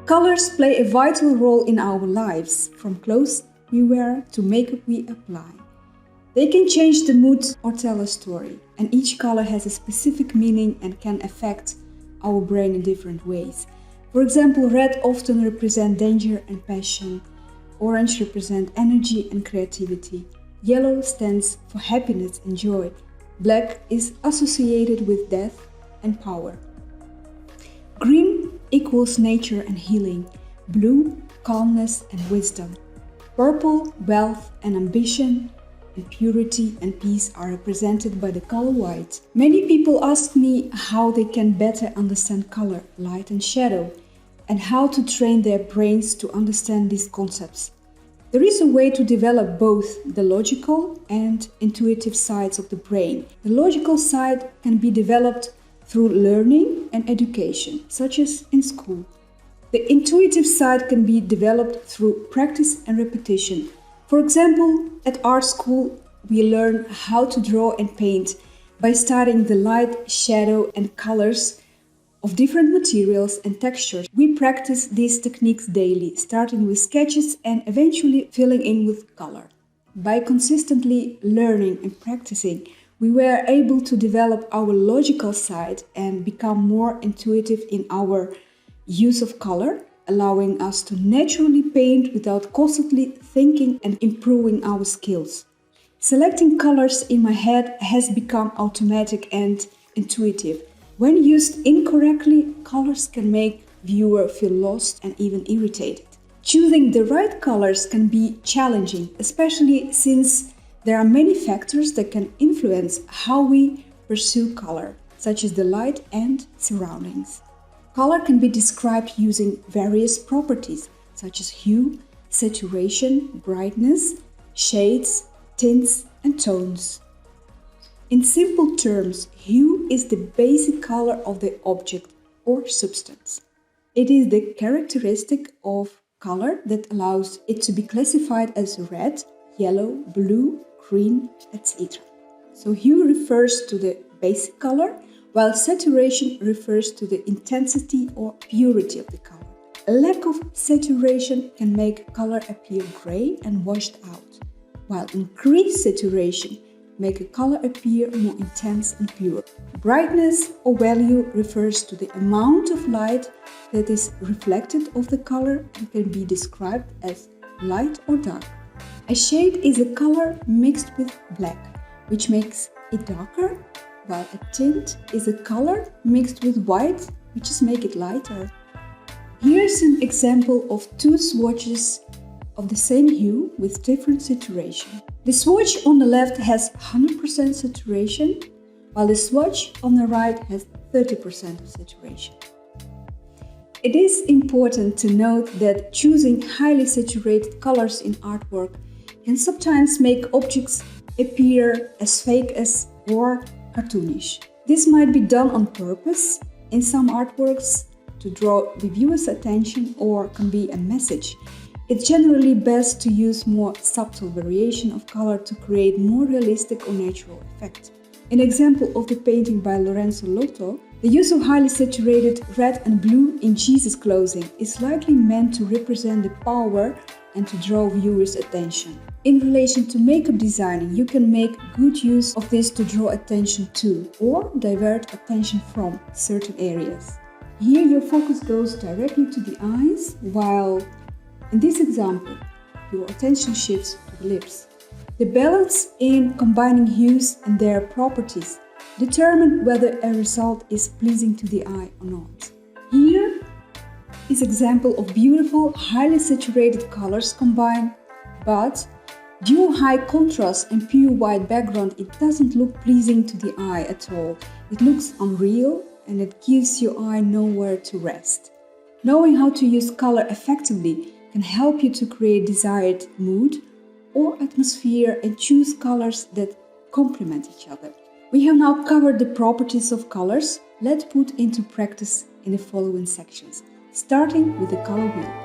Colors play a vital role in our lives, from clothes we wear to makeup we apply. They can change the mood or tell a story, and each color has a specific meaning and can affect our brain in different ways. For example, red often represents danger and passion, orange represents energy and creativity, yellow stands for happiness and joy, black is associated with death and power. Green equals nature and healing, blue, calmness and wisdom, purple, wealth and ambition, and purity and peace are represented by the color white. Many people ask me how they can better understand color, light and shadow, and how to train their brains to understand these concepts. There is a way to develop both the logical and intuitive sides of the brain. The logical side can be developed through learning and education, such as in school. The intuitive side can be developed through practice and repetition. For example, at art school, we learn how to draw and paint by studying the light, shadow, and colors of different materials and textures. We practice these techniques daily, starting with sketches and eventually filling in with color. By consistently learning and practicing, we were able to develop our logical side and become more intuitive in our use of color, allowing us to naturally paint without constantly thinking and improving our skills. Selecting colors in my head has become automatic and intuitive. When used incorrectly, colors can make viewers feel lost and even irritated. Choosing the right colors can be challenging, especially since there are many factors that can influence how we pursue color, such as the light and surroundings. Color can be described using various properties, such as hue, saturation, brightness, shades, tints, and tones. In simple terms, hue is the basic color of the object or substance. It is the characteristic of color that allows it to be classified as red, yellow, blue, green, etc. So hue refers to the basic color, while saturation refers to the intensity or purity of the color. A lack of saturation can make color appear gray and washed out, while increased saturation make a color appear more intense and pure. Brightness or value refers to the amount of light that is reflected off the color and can be described as light or dark. A shade is a color mixed with black, which makes it darker, while a tint is a color mixed with white, which is make it lighter. Here's an example of two swatches of the same hue with different saturation. The swatch on the left has 100% saturation, while the swatch on the right has 30% of saturation. It is important to note that choosing highly saturated colors in artwork can sometimes make objects appear as fake as or cartoonish. This might be done on purpose in some artworks to draw the viewer's attention or convey a message. It's generally best to use more subtle variation of color to create more realistic or natural effect. An example of the painting by Lorenzo Lotto, the use of highly saturated red and blue in Jesus' clothing is likely meant to represent the power and to draw viewers' attention. In relation to makeup designing, you can make good use of this to draw attention to or divert attention from certain areas. Here your focus goes directly to the eyes, while in this example, your attention shifts to the lips. The balance in combining hues and their properties determine whether a result is pleasing to the eye or not. Here is an example of beautiful, highly saturated colors combined, but due to high contrast and pure white background, it doesn't look pleasing to the eye at all. It looks unreal and it gives your eye nowhere to rest. Knowing how to use color effectively can help you to create desired mood or atmosphere and choose colors that complement each other. We have now covered the properties of colors. Let's put into practice in the following sections, starting with the color wheel.